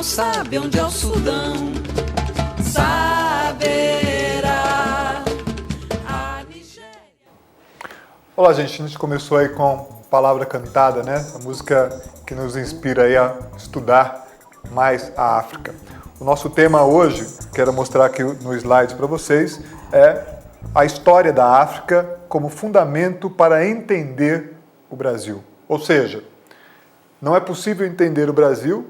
não sabe onde é o Sudão, saberá a Nigéria. Olá, gente. A gente começou aí com Palavra Cantada, né? A música que nos inspira aí a estudar mais a África. O nosso tema hoje, quero mostrar aqui no slide para vocês, é a história da África como fundamento para entender o Brasil. Ou seja, não é possível entender o Brasil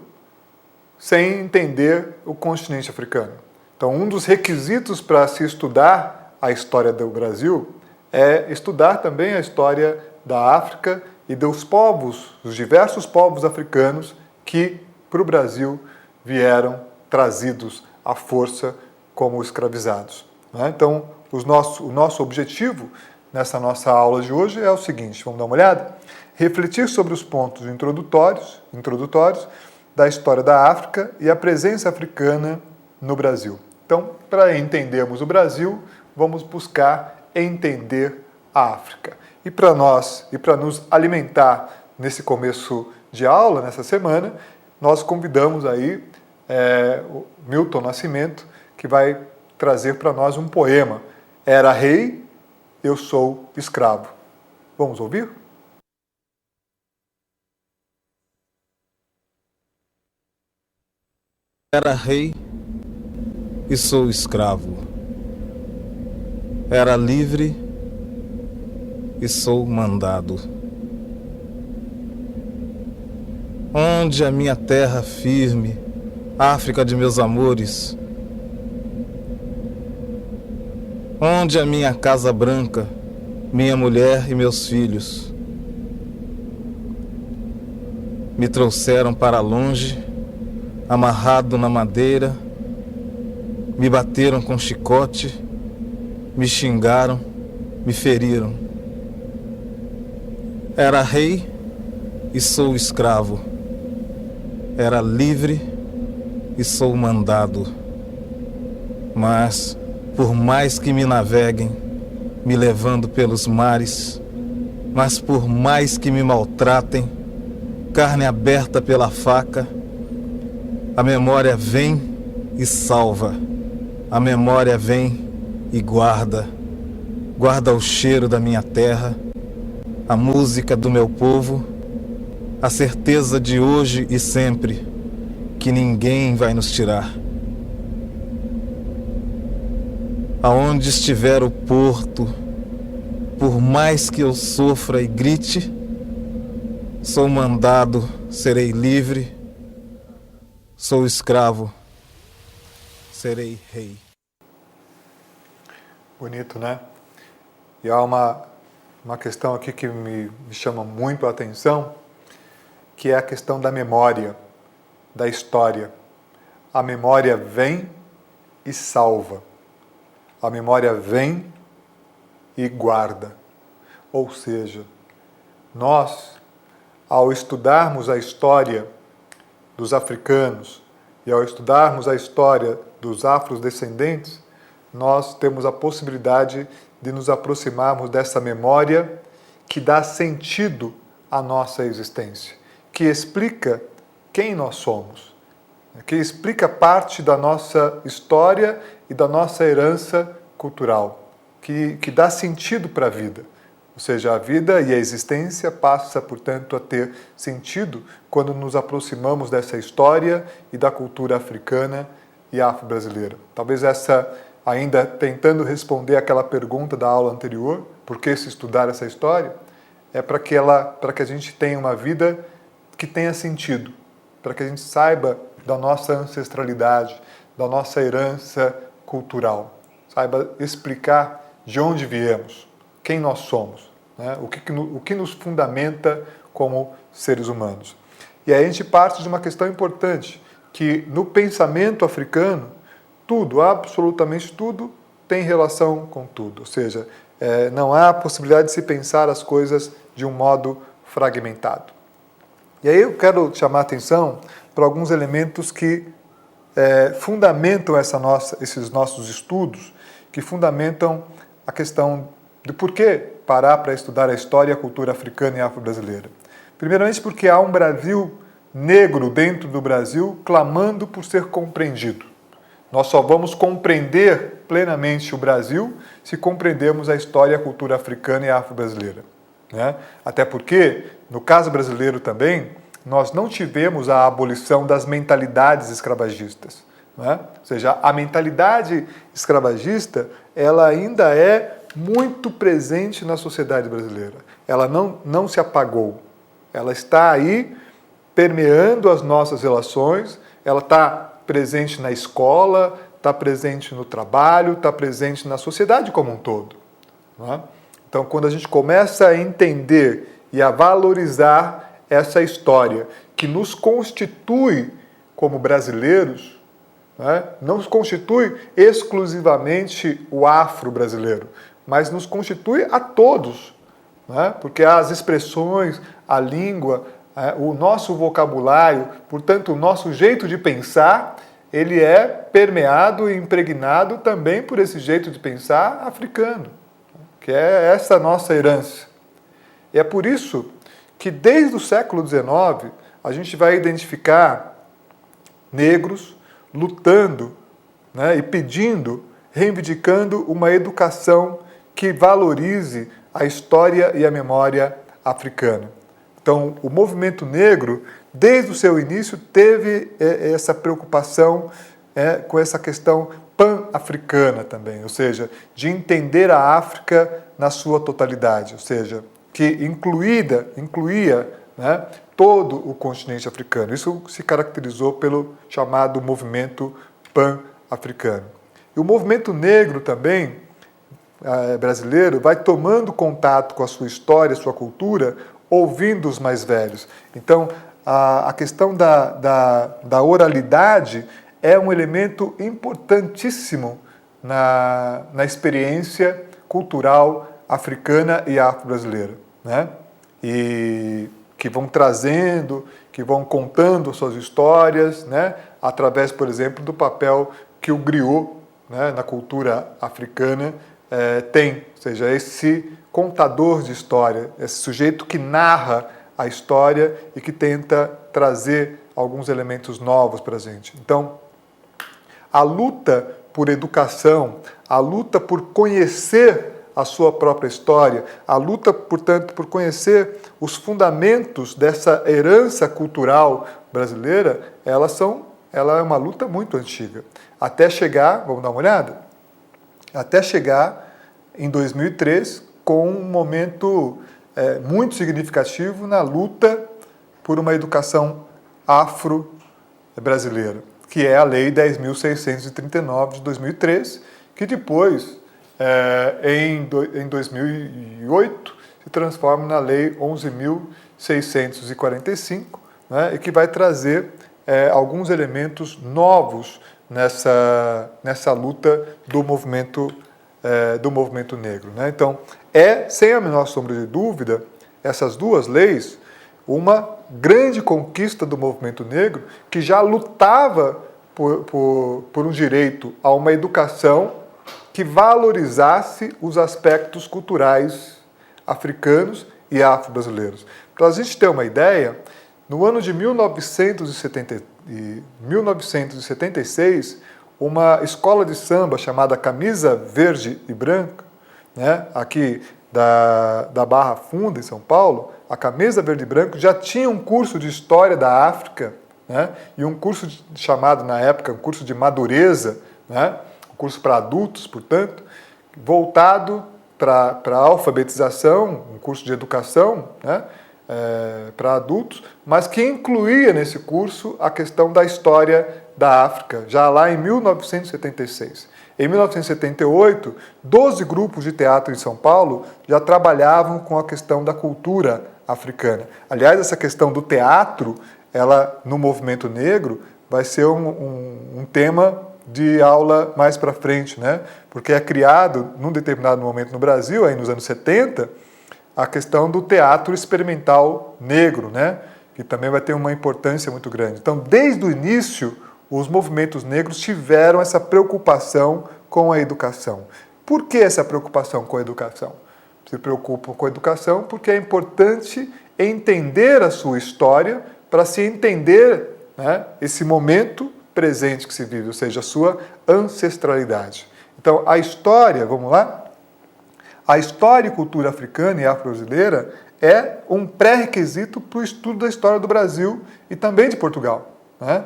sem entender o continente africano. Então, um dos requisitos para se estudar a história do Brasil é estudar também a história da África e dos povos, dos diversos povos africanos que para o Brasil vieram trazidos à força como escravizados. Então, o nosso objetivo nessa nossa aula de hoje é o seguinte, vamos dar uma olhada? Refletir sobre os pontos introdutórios da história da África e a presença africana no Brasil. Então, para entendermos o Brasil, vamos buscar entender a África. E para nos alimentar nesse começo de aula, nessa semana, nós convidamos aí o Milton Nascimento, que vai trazer para nós um poema. Era rei, eu sou escravo. Vamos ouvir? Era rei e sou escravo. Era livre e sou mandado. Onde a minha terra firme, África de meus amores? Onde a minha casa branca, minha mulher e meus filhos? Me trouxeram para longe, amarrado na madeira, me bateram com chicote, me xingaram, me feriram. Era rei e sou escravo. Era livre e sou mandado. Mas, por mais que me naveguem, me levando pelos mares, mas por mais que me maltratem, carne aberta pela faca, a memória vem e salva. A memória vem e guarda. Guarda o cheiro da minha terra, a música do meu povo, a certeza de hoje e sempre que ninguém vai nos tirar. Aonde estiver o porto, por mais que eu sofra e grite, sou mandado, serei livre, sou escravo, serei rei. Bonito, né? E há uma questão aqui que me chama muito a atenção, que é a questão da memória, da história. A memória vem e salva. A memória vem e guarda. Ou seja, nós, ao estudarmos a história dos africanos e ao estudarmos a história dos afrodescendentes, nós temos a possibilidade de nos aproximarmos dessa memória que dá sentido à nossa existência, que explica quem nós somos, que explica parte da nossa história e da nossa herança cultural, que dá sentido para a vida. Ou seja, a vida e a existência passa, portanto, a ter sentido quando nos aproximamos dessa história e da cultura africana e afro-brasileira. Talvez essa, ainda tentando responder aquela pergunta da aula anterior, por que se estudar essa história? É para que a gente tenha uma vida que tenha sentido, para que a gente saiba da nossa ancestralidade, da nossa herança cultural, saiba explicar de onde viemos, quem nós somos, né? O que nos fundamenta como seres humanos. E aí a gente parte de uma questão importante, que no pensamento africano, tudo, absolutamente tudo, tem relação com tudo. Ou seja, não há possibilidade de se pensar as coisas de um modo fragmentado. E aí eu quero chamar a atenção para alguns elementos que fundamentam esses nossos estudos, que fundamentam a questão de por que parar para estudar a história e a cultura africana e afro-brasileira. Primeiramente porque há um Brasil negro dentro do Brasil clamando por ser compreendido. Nós só vamos compreender plenamente o Brasil se compreendermos a história e a cultura africana e afro-brasileira, né? Até porque, no caso brasileiro também, nós não tivemos a abolição das mentalidades escravagistas, né? Ou seja, a mentalidade escravagista ela ainda é muito presente na sociedade brasileira. Ela não se apagou. Ela está aí permeando as nossas relações, ela está presente na escola, está presente no trabalho, está presente na sociedade como um todo, não é? Então, quando a gente começa a entender e a valorizar essa história que nos constitui como brasileiros, né? Não nos constitui exclusivamente o afro-brasileiro, mas nos constitui a todos, né? Porque as expressões, a língua, o nosso vocabulário, portanto, o nosso jeito de pensar, ele é permeado e impregnado também por esse jeito de pensar africano, que é essa nossa herança. E é por isso que desde o século XIX a gente vai identificar negros lutando, né, e pedindo, reivindicando uma educação que valorize a história e a memória africana. Então, o movimento negro, desde o seu início, teve essa preocupação com essa questão pan-africana também, ou seja, de entender a África na sua totalidade, ou seja, que incluía, né, todo o continente africano. Isso se caracterizou pelo chamado movimento pan-africano. E o movimento negro também, brasileiro, vai tomando contato com a sua história, sua cultura, ouvindo os mais velhos. Então, a questão da oralidade é um elemento importantíssimo na experiência cultural africana e afro-brasileira, né? E que vão trazendo, que vão contando suas histórias, né? Através, por exemplo, do papel que o griot, né, na cultura africana, tem, ou seja, esse contador de história, esse sujeito que narra a história e que tenta trazer alguns elementos novos para a gente. Então, a luta por educação, a luta por conhecer a sua própria história, a luta, portanto, por conhecer os fundamentos dessa herança cultural brasileira, ela é uma luta muito antiga. Até chegar, vamos dar uma olhada? Até chegar em 2003, com um momento muito significativo na luta por uma educação afro-brasileira, que é a Lei 10.639 de 2003, que depois, em 2008, se transforma na Lei 11.645, né, e que vai trazer alguns elementos novos nessa luta do movimento negro, né? Então, sem a menor sombra de dúvida, essas duas leis, uma grande conquista do movimento negro, que já lutava por um direito a uma educação que valorizasse os aspectos culturais africanos e afro-brasileiros. Para a gente ter uma ideia, no ano de 1976, uma escola de samba chamada Camisa Verde e Branca, né, aqui da Barra Funda, em São Paulo, a Camisa Verde e Branco já tinha um curso de História da África, né, e um curso chamado, na época, um curso de Madureza, né, um curso para adultos, portanto, voltado para a alfabetização, um curso de educação, né, para adultos, mas que incluía nesse curso a questão da história da África, já lá em 1976. Em 1978, 12 grupos de teatro em São Paulo já trabalhavam com a questão da cultura africana. Aliás, essa questão do teatro, ela no movimento negro, vai ser um tema de aula mais para frente, né? Porque é criado, num determinado momento no Brasil, aí nos anos 70, a questão do teatro experimental negro, né? Que também vai ter uma importância muito grande. Então, desde o início, os movimentos negros tiveram essa preocupação com a educação. Por que essa preocupação com a educação? Se preocupam com a educação porque é importante entender a sua história para se entender, né, esse momento presente que se vive, ou seja, a sua ancestralidade. Então, a história, vamos lá? A história e cultura africana e afro-brasileira é um pré-requisito para o estudo da história do Brasil e também de Portugal, né?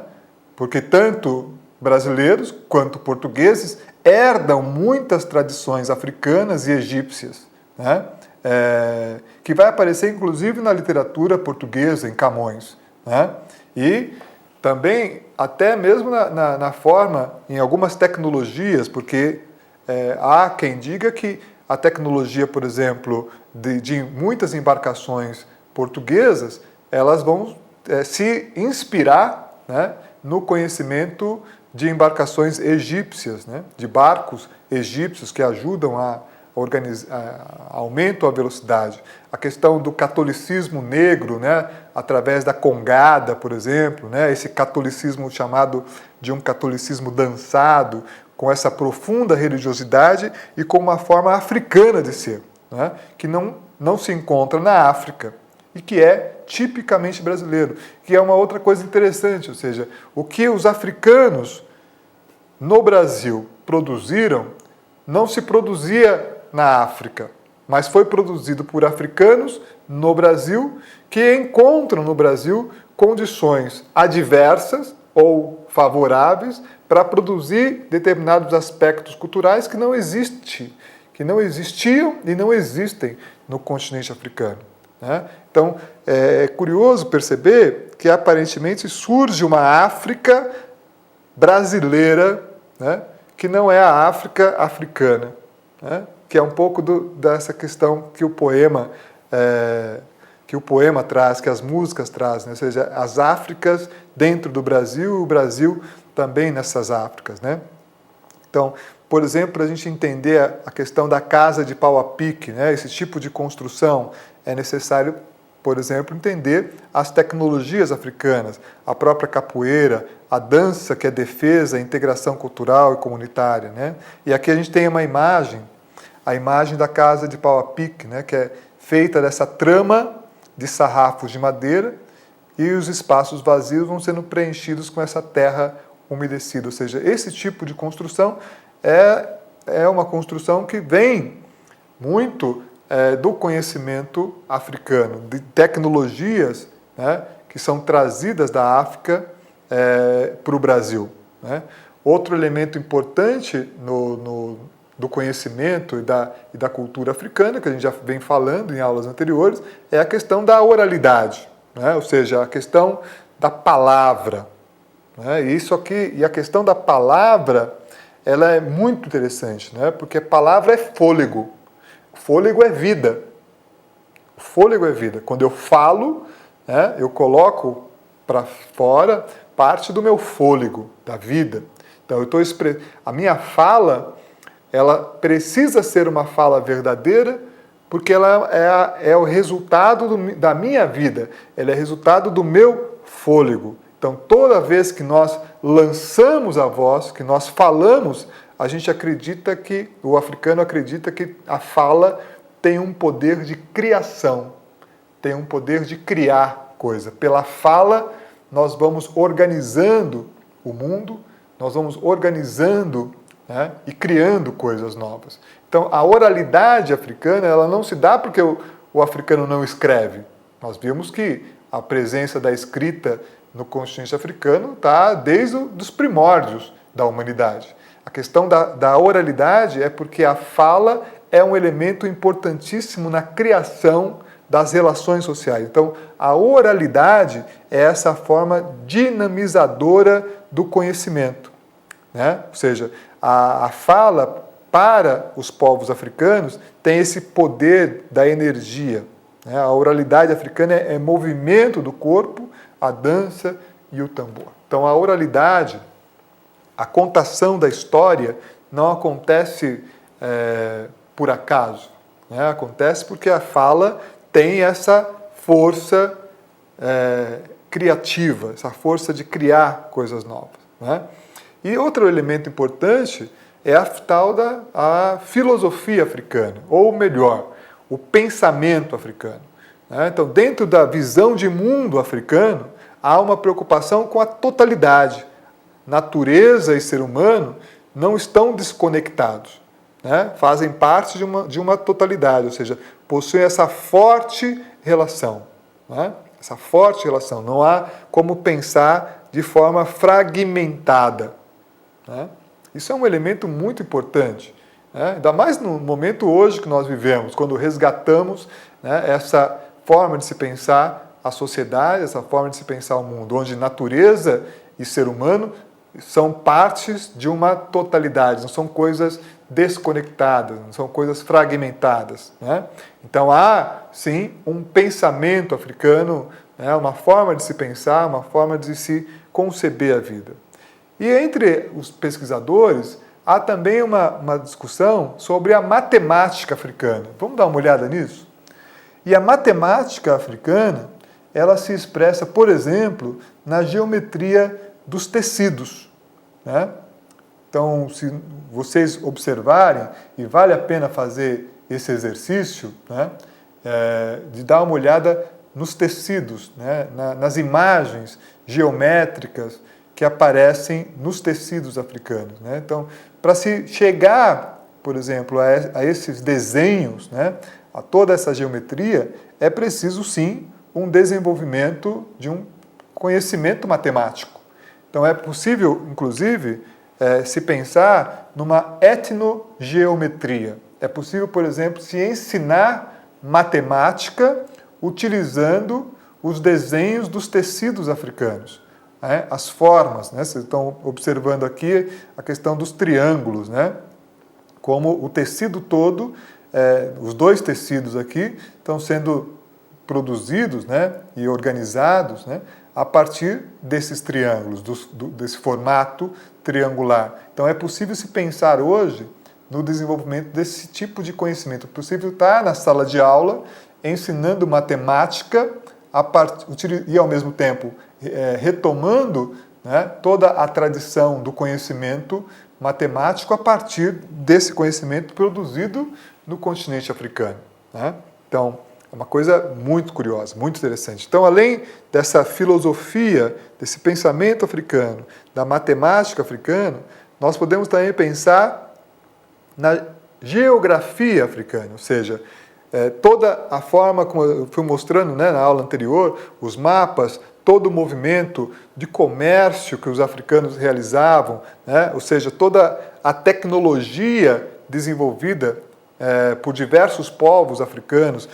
Porque tanto brasileiros quanto portugueses herdam muitas tradições africanas e egípcias, né? Que vai aparecer inclusive na literatura portuguesa, em Camões, né? E também até mesmo na forma, em algumas tecnologias, porque há quem diga que a tecnologia, por exemplo, de muitas embarcações portuguesas, elas vão se inspirar, né, no conhecimento de embarcações egípcias, né, de barcos egípcios que ajudam a aumentam a velocidade. A questão do catolicismo negro, né, através da congada, por exemplo, né, esse catolicismo chamado de um catolicismo dançado, com essa profunda religiosidade e com uma forma africana de ser, né, que não se encontra na África e que é tipicamente brasileiro, que é uma outra coisa interessante, ou seja, o que os africanos no Brasil produziram não se produzia na África, mas foi produzido por africanos no Brasil que encontram no Brasil condições adversas ou favoráveis para produzir determinados aspectos culturais que não existiam e não existem no continente africano, né? Então, é curioso perceber que aparentemente surge uma África brasileira, né, que não é a África africana, né, que é um pouco dessa questão que o poema traz, que as músicas trazem, né, ou seja, as Áfricas dentro do Brasil e o Brasil também nessas Áfricas, né? Então, por exemplo, para a gente entender a questão da casa de pau a pique, né, esse tipo de construção, é necessário, por exemplo, entender as tecnologias africanas, a própria capoeira, a dança, que é defesa, a integração cultural e comunitária, né? E aqui a gente tem uma imagem, a imagem da casa de pau a pique, né, que é feita dessa trama de sarrafos de madeira e os espaços vazios vão sendo preenchidos com essa terra umedecida. Ou seja, esse tipo de construção é uma construção que vem muito do conhecimento africano, de tecnologias, né, que são trazidas da África para o Brasil, né? Outro elemento importante do conhecimento e da cultura africana, que a gente já vem falando em aulas anteriores, é a questão da oralidade, né? Ou seja, a questão da palavra, né? E a questão da palavra, ela é muito interessante, né? Porque a palavra é fôlego. Fôlego é vida. Fôlego é vida. Quando eu falo, né, eu coloco para fora parte do meu fôlego, da vida. Então, a minha fala, ela precisa ser uma fala verdadeira, porque ela é o resultado da minha vida, ela é resultado do meu fôlego. Então, toda vez que nós lançamos a voz, que nós falamos, a gente acredita que, o africano acredita que a fala tem um poder de criação, tem um poder de criar coisa. Pela fala, nós vamos organizando o mundo, nós vamos organizando, né, e criando coisas novas. Então, a oralidade africana, ela não se dá porque o africano não escreve. Nós vimos que a presença da escrita no continente africano está desde os primórdios da humanidade. A questão da oralidade é porque a fala é um elemento importantíssimo na criação das relações sociais. Então, a oralidade é essa forma dinamizadora do conhecimento, né? Ou seja, a fala para os povos africanos tem esse poder da energia, né? A oralidade africana é movimento do corpo, a dança e o tambor. Então, a oralidade, a contação da história, não acontece por acaso, né? Acontece porque a fala tem essa força criativa, essa força de criar coisas novas, né? E outro elemento importante é a tal da filosofia africana, ou melhor, o pensamento africano, né? Então, dentro da visão de mundo africano, há uma preocupação com a totalidade. Natureza e ser humano não estão desconectados, né? Fazem parte de uma totalidade, ou seja, possuem essa forte relação, né? Essa forte relação. Não há como pensar de forma fragmentada, né? Isso é um elemento muito importante, né? Ainda mais no momento hoje que nós vivemos, quando resgatamos, né, essa forma de se pensar a sociedade, essa forma de se pensar o mundo, onde natureza e ser humano são partes de uma totalidade, não são coisas desconectadas, não são coisas fragmentadas, né? Então há, sim, um pensamento africano, né, uma forma de se pensar, uma forma de se conceber a vida. E entre os pesquisadores, há também uma discussão sobre a matemática africana. Vamos dar uma olhada nisso? E a matemática africana, ela se expressa, por exemplo, na geometria dos tecidos, né? Então, se vocês observarem, e vale a pena fazer esse exercício, né, de dar uma olhada nos tecidos, né, nas imagens geométricas que aparecem nos tecidos africanos, né? Então, para se chegar, por exemplo, a esses desenhos, né, a toda essa geometria, é preciso, sim, um desenvolvimento de um conhecimento matemático. Então, é possível, inclusive, se pensar numa etnogeometria. É possível, por exemplo, se ensinar matemática utilizando os desenhos dos tecidos africanos, né? As formas, né? Vocês estão observando aqui a questão dos triângulos, né? Como o tecido todo, os dois tecidos aqui, estão sendo produzidos, né, e organizados, né, a partir desses triângulos, desse formato triangular. Então é possível se pensar hoje no desenvolvimento desse tipo de conhecimento. É possível estar na sala de aula ensinando matemática e ao mesmo tempo retomando, né, toda a tradição do conhecimento matemático a partir desse conhecimento produzido no continente africano, né? Então, é uma coisa muito curiosa, muito interessante. Então, além dessa filosofia, desse pensamento africano, da matemática africana, nós podemos também pensar na geografia africana, ou seja, toda a forma como eu fui mostrando, né, na aula anterior, os mapas, todo o movimento de comércio que os africanos realizavam, né, ou seja, toda a tecnologia desenvolvida por diversos povos africanos,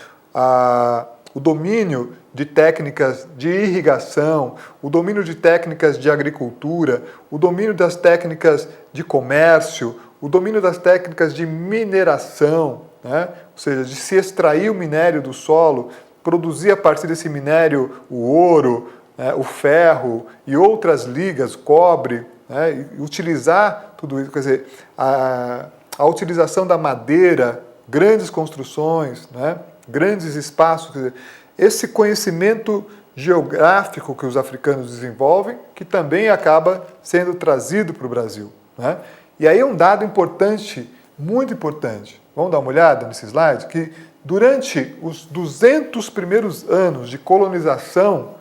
o domínio de técnicas de irrigação, o domínio de técnicas de agricultura, o domínio das técnicas de comércio, o domínio das técnicas de mineração, né? Ou seja, de se extrair o minério do solo, produzir a partir desse minério o ouro, né, o ferro e outras ligas, cobre, né, e utilizar tudo isso, quer dizer, a utilização da madeira, grandes construções, né, grandes espaços, quer dizer, esse conhecimento geográfico que os africanos desenvolvem, que também acaba sendo trazido para o Brasil, né? E aí um dado importante, muito importante, vamos dar uma olhada nesse slide, que durante os 200 primeiros anos de colonização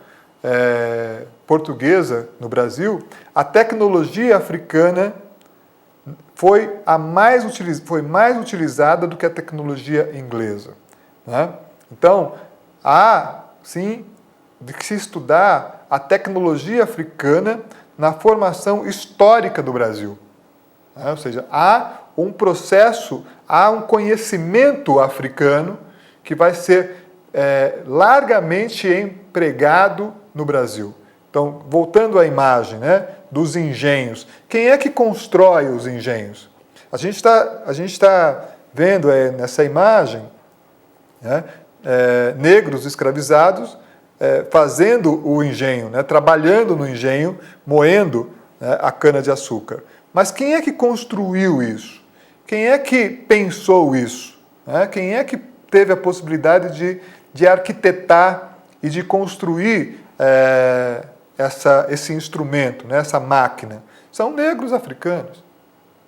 portuguesa no Brasil, a tecnologia africana foi mais utilizada do que a tecnologia inglesa, né? Então, há, sim, de se estudar a tecnologia africana na formação histórica do Brasil, né? Ou seja, há um processo, há um conhecimento africano que vai ser largamente empregado no Brasil. Então, voltando à imagem, né, dos engenhos, quem é que constrói os engenhos? A gente está vendo nessa imagem, né, negros escravizados fazendo o engenho, né, trabalhando no engenho, moendo, né, a cana-de-açúcar. Mas quem é que construiu isso? Quem é que pensou isso? Né? Quem é que teve a possibilidade de arquitetar e de construir esse instrumento, né, essa máquina? São negros africanos.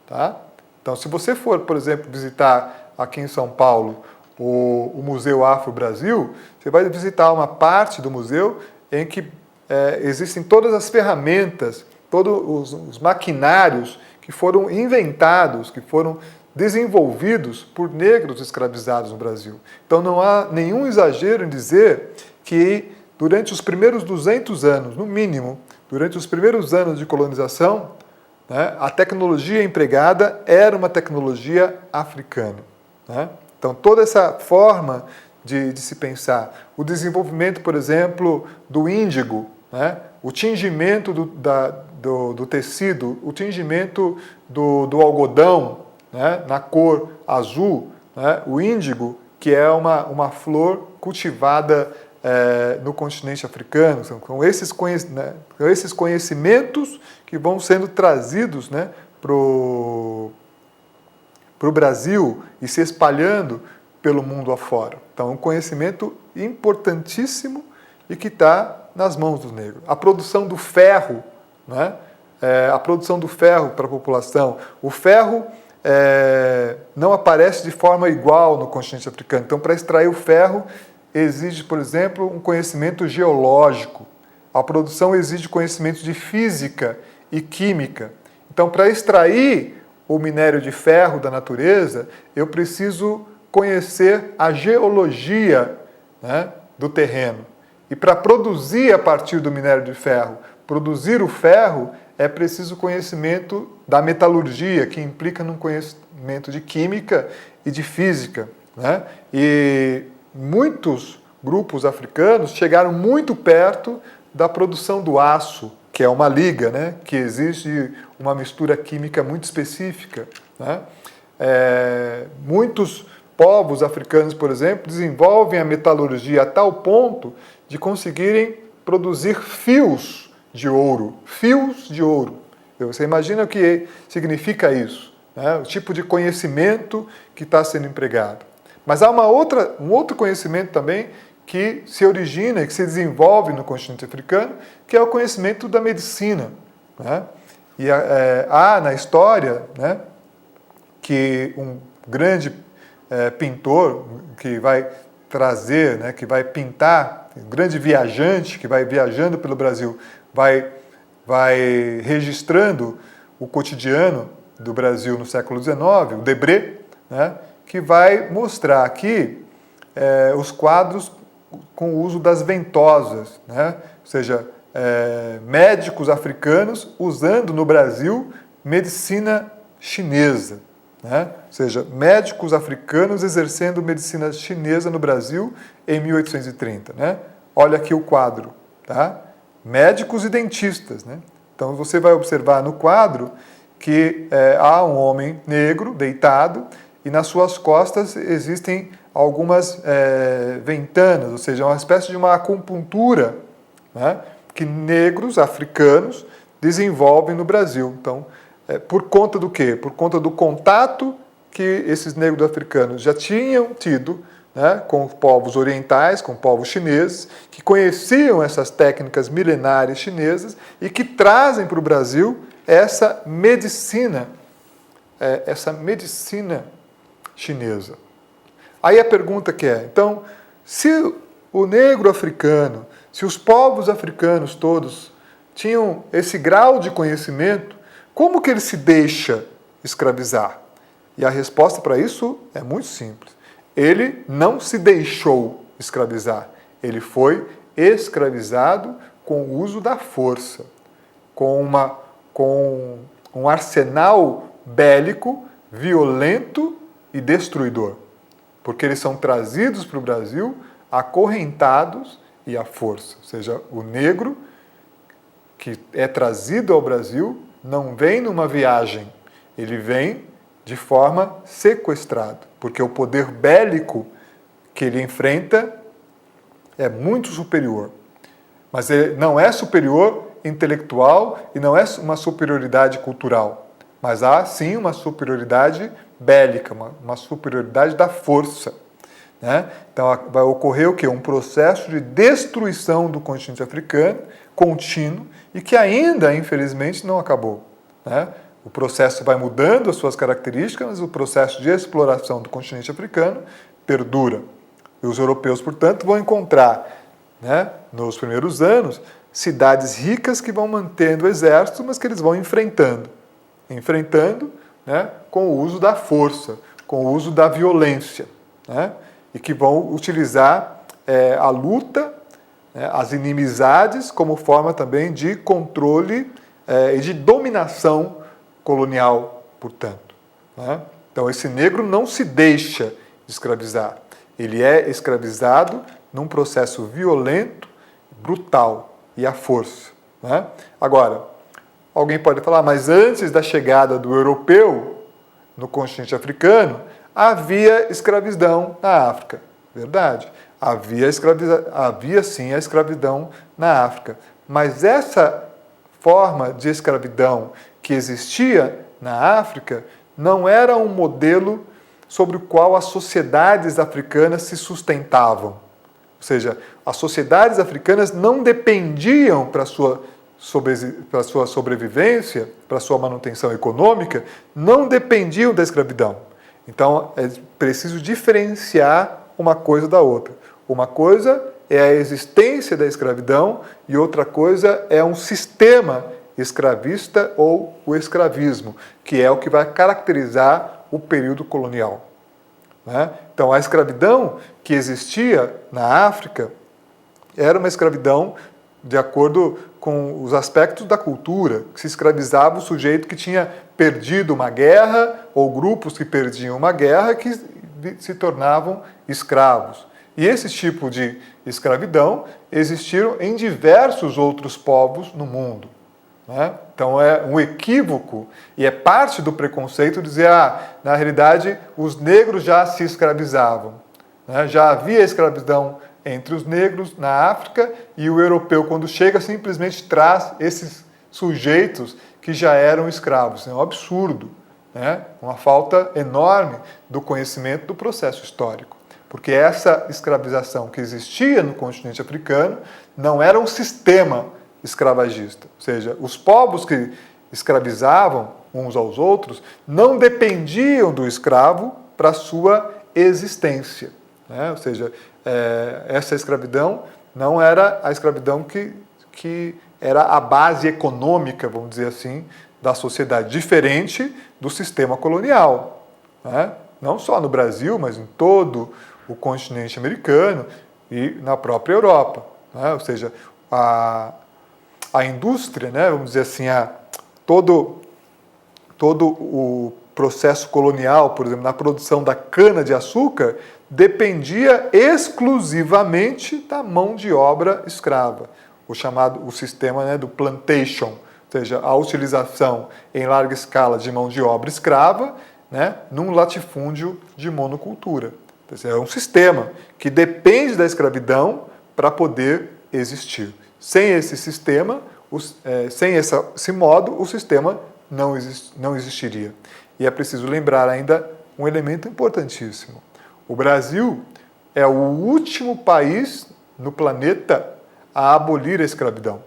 Tá? Então, se você for, por exemplo, visitar aqui em São Paulo o Museu Afro-Brasil, você vai visitar uma parte do museu em que existem todas as ferramentas, todos os maquinários que foram inventados, que foram desenvolvidos por negros escravizados no Brasil. Então não há nenhum exagero em dizer que durante os primeiros 200 anos, no mínimo, durante os primeiros anos de colonização, né, a tecnologia empregada era uma tecnologia africana. Né? Então toda essa forma de se pensar, o desenvolvimento, por exemplo, do índigo, né, o tingimento do tecido, o tingimento do algodão, né, na cor azul, né, o índigo, que é uma flor cultivada no continente africano. São esses conhecimentos que vão sendo trazidos, né, para o Brasil e se espalhando pelo mundo afora. Então, um conhecimento importantíssimo e que está nas mãos dos negros. A produção do ferro, né, a produção do ferro para a população. O ferro não aparece de forma igual no continente africano. Então, para extrair o ferro, exige, por exemplo, um conhecimento geológico. A produção exige conhecimentos de física e química. Então, para extrair o minério de ferro da natureza, eu preciso conhecer a geologia, né, do terreno. E para produzir a partir do minério de ferro, produzir o ferro, é preciso conhecimento da metalurgia, que implica num conhecimento de química e de física. Né? E muitos grupos africanos chegaram muito perto da produção do aço, que é uma liga, né, que exige uma mistura química muito específica. Né? Muitos povos africanos, por exemplo, desenvolvem a metalurgia a tal ponto de conseguirem produzir fios de ouro. Fios de ouro. Você imagina o que significa isso, né? O tipo de conhecimento que está sendo empregado. Mas há um outro conhecimento também que se origina e que se desenvolve no continente africano, que é o conhecimento da medicina. Né? E há na história, né, que um grande pintor que vai trazer, né, que vai pintar, um grande viajante que vai viajando pelo Brasil, vai registrando o cotidiano do Brasil no século XIX, o Debré, né, que vai mostrar aqui os quadros com o uso das ventosas, né? Ou seja, médicos africanos usando no Brasil medicina chinesa. Né? Ou seja, médicos africanos exercendo medicina chinesa no Brasil em 1830. Né? Olha aqui o quadro. Tá? Médicos e dentistas. Né? Então você vai observar no quadro que há um homem negro deitado e nas suas costas existem algumas ventanas, ou seja, uma espécie de uma acupuntura, né, que negros africanos desenvolvem no Brasil. Então, por conta do quê? Por conta do contato que esses negros africanos já tinham tido, né, com povos orientais, com povos chineses, que conheciam essas técnicas milenares chinesas e que trazem para o Brasil essa medicina chinesa. Aí a pergunta que então, se o negro africano, se os povos africanos todos tinham esse grau de conhecimento, como que ele se deixa escravizar? E a resposta para isso é muito simples. Ele não se deixou escravizar. Ele foi escravizado com o uso da força, com um arsenal bélico, violento e destruidor. Porque eles são trazidos para o Brasil acorrentados e à força. Ou seja, o negro que é trazido ao Brasil não vem numa viagem, ele vem de forma sequestrada, porque o poder bélico que ele enfrenta é muito superior. Mas ele não é superior intelectual e não é uma superioridade cultural, mas há sim uma superioridade bélica, uma superioridade da força. Né? Então vai ocorrer o quê? Um processo de destruição do continente africano contínuo e que ainda, infelizmente, não acabou. Né? O processo vai mudando as suas características, mas o processo de exploração do continente africano perdura. E os europeus, portanto, vão encontrar, né, nos primeiros anos, cidades ricas que vão mantendo exércitos, mas que eles vão enfrentando, né, com o uso da força, com o uso da violência, né, e que vão utilizar a luta, né, as inimizades como forma também de controle e de dominação colonial, portanto, né? Então, esse negro não se deixa escravizar. Ele é escravizado num processo violento, brutal e à força, né? Agora, alguém pode falar, mas antes da chegada do europeu no continente africano, havia escravidão na África. Verdade. Havia sim a escravidão na África. Mas essa forma de escravidão que existia na África não era um modelo sobre o qual as sociedades africanas se sustentavam. Ou seja, as sociedades africanas não dependiam para sua sobrevivência, para sua manutenção econômica, não dependiam da escravidão. Então, é preciso diferenciar uma coisa da outra. Uma coisa é a existência da escravidão e outra coisa é um sistema escravista ou o escravismo, que é o que vai caracterizar o período colonial, né? Então, a escravidão que existia na África era uma escravidão de acordo com os aspectos da cultura, que se escravizava o sujeito que tinha perdido uma guerra ou grupos que perdiam uma guerra que se tornavam escravos. E esse tipo de escravidão existiram em diversos outros povos no mundo, né? Então é um equívoco e é parte do preconceito dizer, na realidade os negros já se escravizavam, né? Já havia escravidão entre os negros na África e o europeu, quando chega, simplesmente traz esses sujeitos que já eram escravos. É um absurdo, né? Uma falta enorme do conhecimento do processo histórico. Porque essa escravização que existia no continente africano não era um sistema escravagista. Ou seja, os povos que escravizavam uns aos outros não dependiam do escravo para a sua existência, né? Ou seja, essa escravidão não era a escravidão que era a base econômica, vamos dizer assim, da sociedade, diferente do sistema colonial, né? Não só no Brasil, mas em todo o continente americano e na própria Europa, né? Ou seja, a indústria, né, vamos dizer assim, todo o processo colonial, por exemplo, na produção da cana-de-açúcar, dependia exclusivamente da mão de obra escrava, o sistema, né, do plantation, ou seja, a utilização em larga escala de mão de obra escrava, né, num latifúndio de monocultura. É um sistema que depende da escravidão para poder existir. Sem esse sistema, sem esse modo, o sistema não existiria. E é preciso lembrar ainda um elemento importantíssimo. O Brasil é o último país no planeta a abolir a escravidão. Ou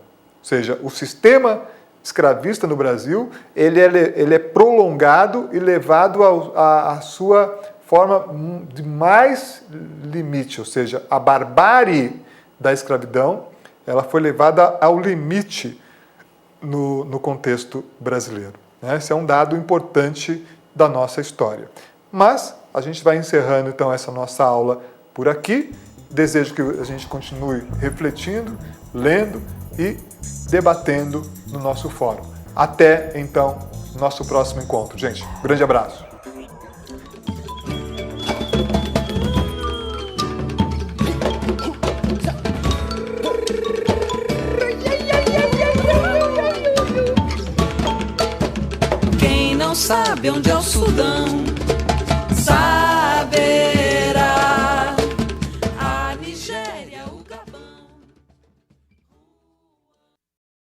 seja, o sistema escravista no Brasil ele é prolongado e levado à sua forma de mais limite, ou seja, a barbárie da escravidão ela foi levada ao limite no contexto brasileiro, né? Esse é um dado importante da nossa história. Mas a gente vai encerrando então essa nossa aula por aqui. Desejo que a gente continue refletindo, lendo e debatendo no nosso fórum. Até então, nosso próximo encontro. Gente, grande abraço. Quem não sabe onde é o Sudão, sabe.